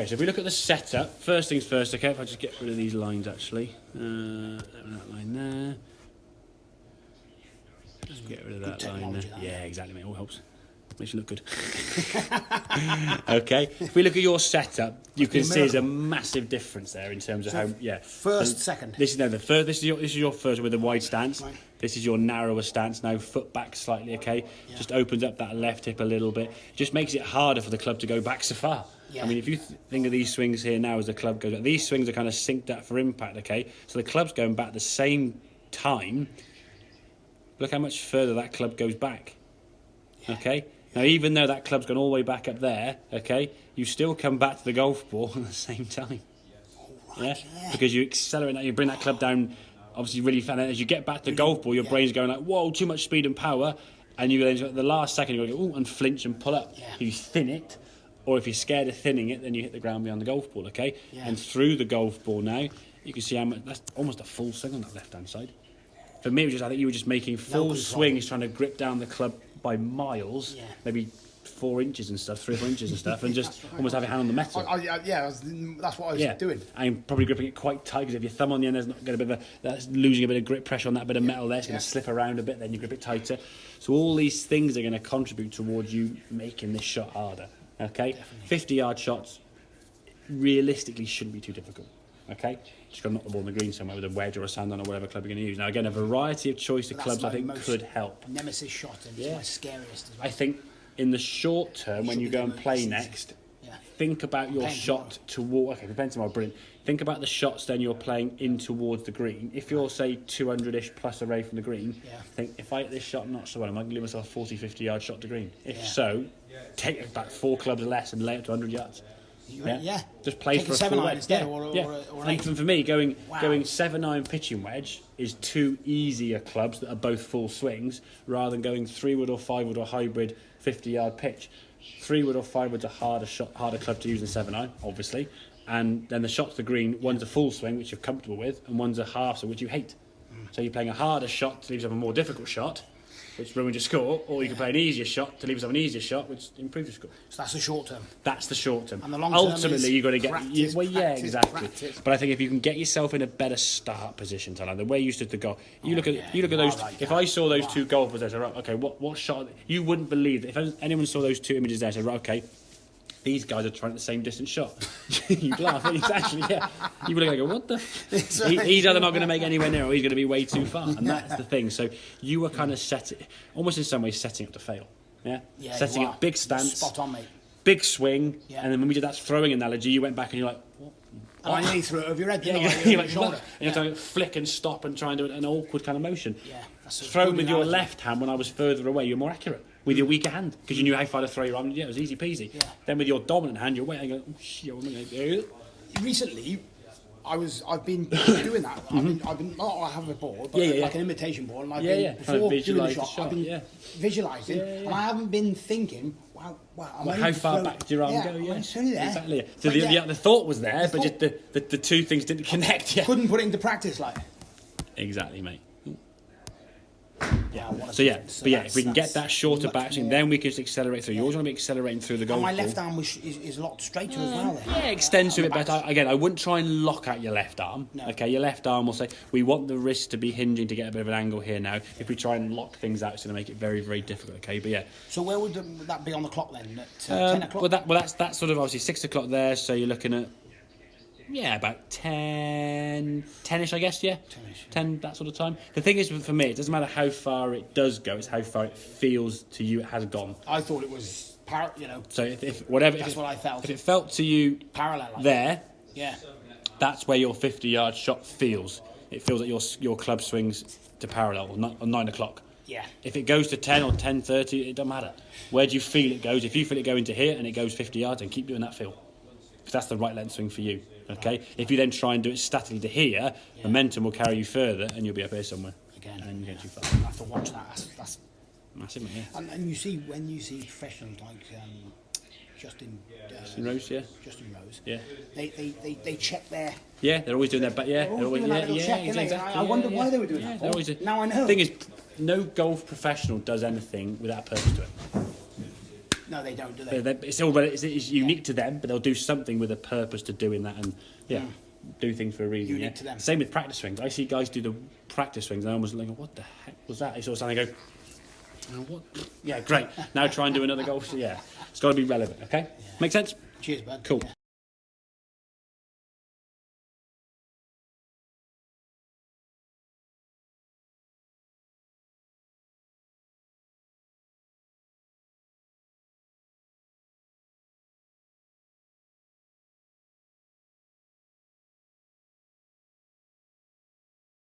Okay, so if we look at the setup, first things first, okay, if I just get rid of these lines actually. That line there. Just get rid of that line there. Yeah, exactly, mate, all helps. Makes you look good. Okay, if we look at your setup, you can see there's a massive difference there in terms of how. Yeah. First, second. This is the first. This is your first with the wide stance. Right. This is your narrower stance now. Foot back slightly. Okay. Yeah. Just opens up that left hip a little bit. Just makes it harder for the club to go back so far. Yeah. I mean, if you think of these swings here now as the club goes back, these swings are kind of synced up for impact. Okay. So the club's going back the same time. Look how much further that club goes back. Yeah. Okay. Now, even though that club's gone all the way back up there, okay, you still come back to the golf ball at the same time. Right, yeah? Because you accelerate that, you bring that club down, obviously really fast. As you get back to the golf ball, your brain's going like, whoa, too much speed and power. And you then, at the last second, you're going to go, ooh, and flinch and pull up. Yeah. You thin it, or if you're scared of thinning it, then you hit the ground beyond the golf ball, okay? Yeah. And through the golf ball now, you can see how much, that's almost a full swing on that left-hand side. For me, it was just, I think you were just making full swings, trying to grip down the club by miles, maybe 4 inches and stuff, 3 or 4 inches and stuff, and just almost have your hand on the metal. That's what I was doing. I'm probably gripping it quite tight, because if your thumb on the end, there's not going to be that's losing a bit of grip pressure on that bit of metal there. It's going to slip around a bit, then you grip it tighter. So all these things are going to contribute towards you making this shot harder. Okay, 50-yard shots realistically shouldn't be too difficult. Okay, just got to knock the ball on the green somewhere with a wedge or a sand on or whatever club you're going to use. Now again, a variety of choice of clubs I think could help. Nemesis shot and it's my scariest as well. I think in the short term, when you go and play next, think about your shot toward. Okay, depends on how brilliant. Think about the shots then you're playing in towards the green. If you're say 200-ish plus away from the green, think if I hit this shot not so well, am I going to give myself a 40, 50-yard shot to green? If so, take about 4 clubs less and lay it to 100 yards. Just play take for a 7-iron instead, or an 8. And for me, going 7-iron pitching wedge is 2 easier clubs that are both full swings, rather than going 3-wood or 5-wood or hybrid 50-yard pitch. 3-wood or 5-wood's a harder club to use than 7-iron, obviously. And then the shot to the green, one's a full swing, which you're comfortable with, and one's a half swing, which you hate. So you're playing a harder shot to leave yourself a more difficult shot, which ruins your score, or you can play an easier shot to leave yourself an easier shot, which improves your score. So that's the short term. That's the short term. And the long term ultimately, you've got to get practice, exactly. Practice. But I think if you can get yourself in a better start position, Tyler, the way you stood to golf, you look at those. Right, if I saw those 2 golfers, I said, right, okay, what shot? You wouldn't believe that if anyone saw those 2 images there, I said, right, okay, these guys are trying the same distance shot. You'd laugh, exactly, yeah. You would go, what the? He's either not going to make anywhere near, or he's going to be way too far, and that's the thing. So you were kind of almost in some ways setting up to fail, setting up big stance, spot on, mate. Big swing, and then when we did that throwing analogy, you went back and you're like, what? And I nearly threw it over your head. You're like, shoulder. And you're trying to flick and stop and try and do an awkward kind of motion. Yeah, throw with your left hand when I was further away, you're more accurate. With your weaker hand, because you knew how far to throw your arm. Yeah, it was easy peasy. Yeah. Then with your dominant hand, you're waiting and go, oh shit, what am I going to do? Recently, I've been doing that. I've been not I have a ball, but like an imitation ball, and I've been before doing the shot, I've been visualising, and I haven't been thinking, wow, how far back did your arm go? Yeah, it's only there. Exactly. So the thought was there, but just the 2 things didn't connect. Yeah. Couldn't put it into practice, like. Exactly, mate. If we can get that shorter back swing, then we can just accelerate through. You always want to be accelerating through the golf ball. And my left arm is a lot straighter as well. Then. Yeah, extends to it better. Again, I wouldn't try and lock out your left arm. No. Okay, your left arm will say, we want the wrist to be hinging to get a bit of an angle here now. If we try and lock things out, it's going to make it very, very difficult. Okay, but yeah. So where would that be on the clock then? At 10 o'clock? That's sort of obviously 6 o'clock there, so you're looking at about 10-ish, I guess, 10, that sort of time. The thing is, for me, it doesn't matter how far it does go, it's how far it feels to you it has gone. I thought it was, So if what I felt. If it felt to you parallel there, that's where your 50-yard shot feels. It feels like your club swings to parallel, on 9 o'clock. Yeah. If it goes to 10 or 10:30, it doesn't matter. Where do you feel it goes? If you feel it going to here and it goes 50 yards, then keep doing that feel. Because that's the right length swing for you. Okay, if you then try and do it statically to here, momentum will carry you further, and you'll be up here somewhere. Again, and you get too far. I have to watch that. That's massive, yeah. And you see when you see professionals like Justin Rose, Justin Rose, they check their. Yeah, they're always doing that, but they're always exactly. I wonder why they were doing that. Now I know. The thing is, no golf professional does anything without a purpose to it. No, they don't, do they? It's unique to them, but they'll do something with a purpose to doing that, and do things for a reason. Unique to them. Same with practice swings. I see guys do the practice swings, and I almost like, what the heck was that? They sort of stand and go, oh, what? Yeah, great. Now try and do another golf. Yeah, it's got to be relevant. Okay, make sense? Cheers, bud. Cool. Yeah.